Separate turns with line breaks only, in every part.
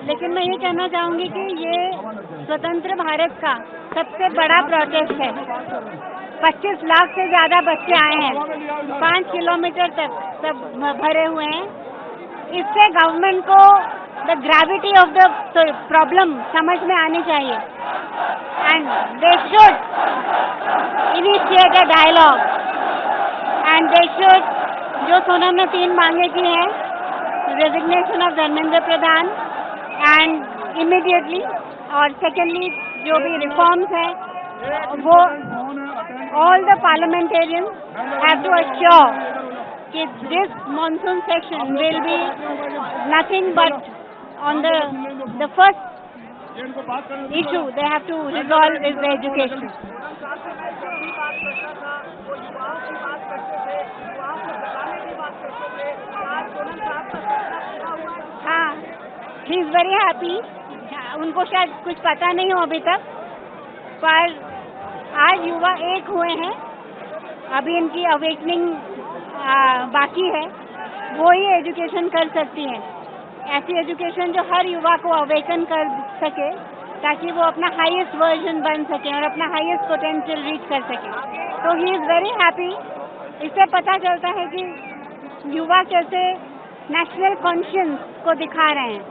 लेकिन मैं ये कहना चाहूँगी कि ये स्वतंत्र भारत का सबसे बड़ा प्रोटेस्ट है। 25 लाख से ज़्यादा बच्चे आए हैं, 5 किलोमीटर तक सब भरे हुए हैं। इससे गवर्नमेंट को the gravity of the problem समझ में आनी चाहिए and they should initiate a dialogue and they should, जो सोनम ने 3 मांगे की हैं, resignation of Dharmendra Pradhan and immediately, और सेकेंडली जो भी रिफॉर्म्स हैं वो all the parliamentarians have to assure that this monsoon session will be nothing but on the first issue they have to resolve is the education. हाँ, he is very happy. उनको शायद कुछ पता नहीं हो अभी तक, पर आज युवा एक हुए हैं। अभी इनकी अवेकनिंग बाकी है, वो ही एजुकेशन कर सकती हैं। ऐसी एजुकेशन जो हर युवा को अवेकन कर सके, ताकि वो अपना हाईएस्ट वर्जन बन सके और अपना हाईएस्ट पोटेंशियल रीच कर सके। तो ही इज़ वेरी हैप्पी। इससे पता चलता है कि युवा कैसे नेशनल कॉन्शियंस को दिखा रहे हैं,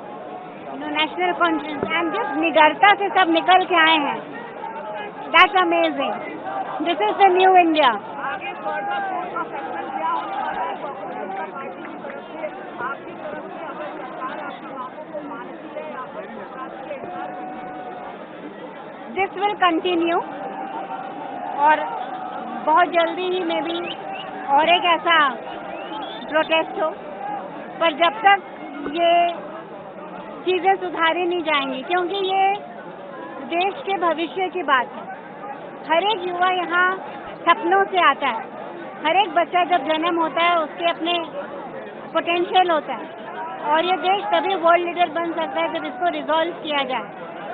नेशनल कॉन्शियंस, एंड जिस निडरता से सब निकल के आए हैं, that's amazing. This is the new India. This will continue और बहुत जल्दी ही में भी और एक ऐसा प्रोटेस्ट हो, पर जब तक ये चीज़ें सुधारी नहीं जाएंगी, क्योंकि ये देश के भविष्य की बात है। हर एक युवा यहाँ सपनों से आता है। हर एक बच्चा जब जन्म होता है उसके अपने पोटेंशियल होता है, और ये देश तभी वर्ल्ड लीडर बन सकता है जब इसको रिजॉल्व किया जाए।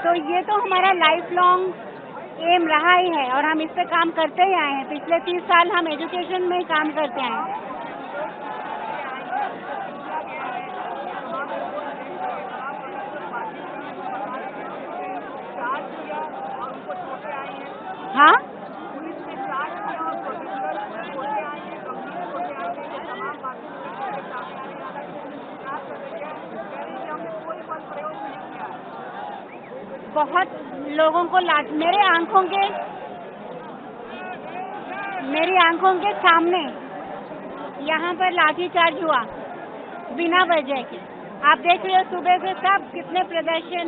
तो ये तो हमारा लाइफ लॉन्ग एम रहा ही है और हम इस पे काम करते ही आए हैं। पिछले 30 साल हम एजुकेशन में ही काम करते आए हैं। हाँ, बहुत लोगों को मेरी आंखों के सामने यहाँ पर लाठीचार्ज हुआ बिना वजह के। आप देख रहे हो सुबह से सब कितने प्रदर्शन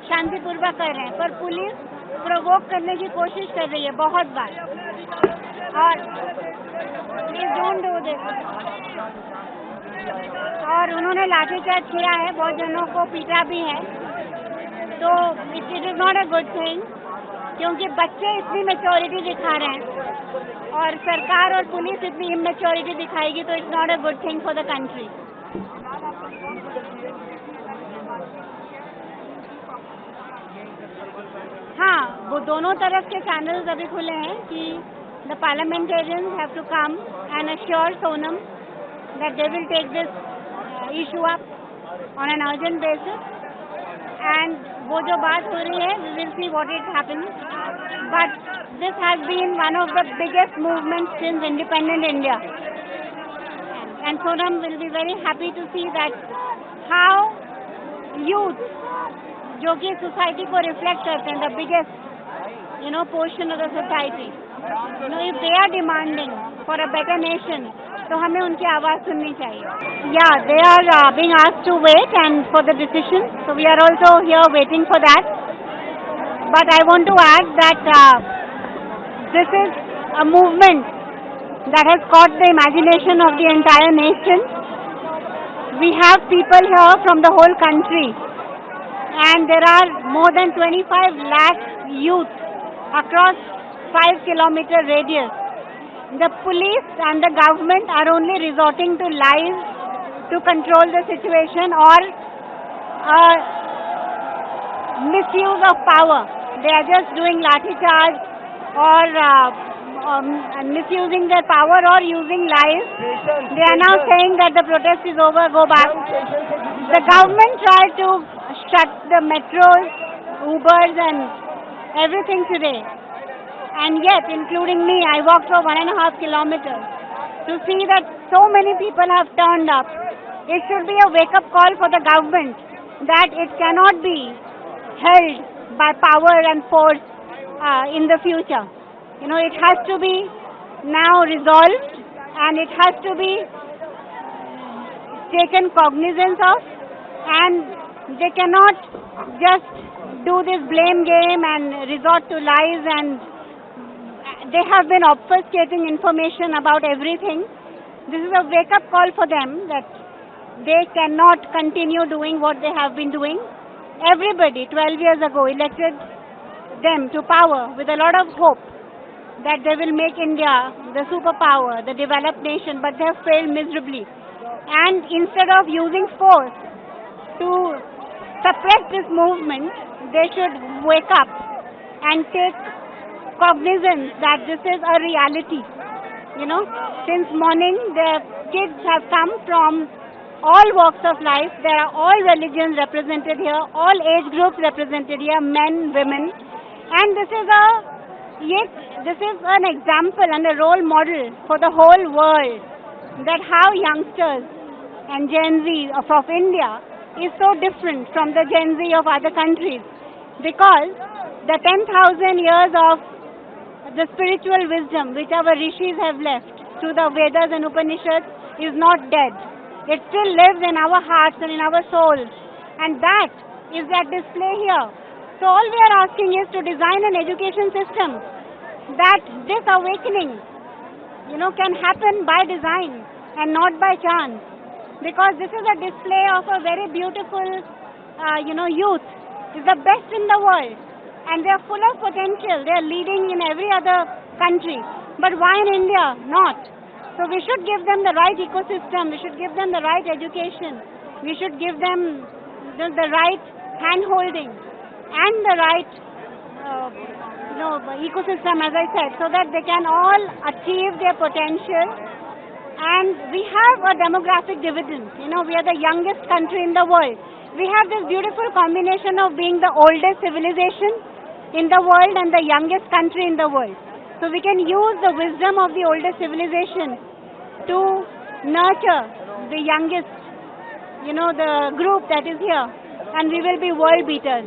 शांतिपूर्वक कर रहे हैं, पर पुलिस प्रोवोक करने की कोशिश कर रही है बहुत बार। और प्लीज डोंट डू दिस। और उन्होंने लाठीचार्ज किया है, बहुत जनों को पीटा भी है। तो it is not a good thing, क्योंकि बच्चे इतनी मैच्योरिटी दिखा रहे हैं और सरकार और पुलिस इतनी इमेच्योरिटी दिखाएगी, तो it's not a good thing for the country. हाँ, वो दोनों तरफ के चैनल्स अभी खुले हैं कि the parliamentarians have to come and assure Sonam that they will take this issue up on an urgent basis. And वो जो बात हो रही है, we will see what it happens, but this has been one of the biggest movements since independent India, and Sonam will be very happy to see that how youth, जो कि society को reflect करते हैं, the biggest portion of the society, if they are demanding for a better nation, तो हमें उनकी आवाज़ सुननी चाहिए। या they are being asked to wait and for the decision, so we are also here waiting for that. But I want to add that this is a movement that has caught the imagination of the entire nation. We have people here from the whole country, and there are more than 25 lakh youth across 5-kilometer radius. The police and the government are only resorting to lies to control the situation, or misuse of power. They are just doing lathi charge or misusing their power or using lies. They are now saying that the protest is over, go back. The government tried to shut the metros, Ubers and everything today. And yet, including me, I walked for 1.5 kilometers to see that so many people have turned up. It should be a wake-up call for the government that it cannot be held by power and force in the future. You know, it has to be now resolved and it has to be taken cognizance of, and they cannot just do this blame game and resort to lies, and they have been obfuscating information about everything. This is a wake-up call for them that they cannot continue doing what they have been doing. Everybody 12 years ago elected them to power with a lot of hope that they will make India the superpower, the developed nation, but they have failed miserably. And instead of using force to suppress this movement, they should wake up and take cognizance that this is a reality. You know, since morning the kids have come from all walks of life. There are all religions represented here, all age groups represented here, men, women, and this is an example and a role model for the whole world, that how youngsters and Gen Z of India is so different from the Gen Z of other countries, because the 10,000 years of the spiritual wisdom which our rishis have left through the Vedas and Upanishads is not dead. It still lives in our hearts and in our souls, and that is at display here. So all we are asking is to design an education system that this awakening, you know, can happen by design and not by chance, because this is a display of a very beautiful, youth. It's the best in the world, and they are full of potential. They are leading in every other country, but why in India not? So we should give them the right ecosystem, we should give them the right education, we should give them the right hand-holding and the right ecosystem, as I said, so that they can all achieve their potential. And we have a demographic dividend. You know, we are the youngest country in the world. We have this beautiful combination of being the oldest civilization in the world and the youngest country in the world. So we can use the wisdom of the oldest civilization to nurture the youngest, the group that is here, and we will be world beaters.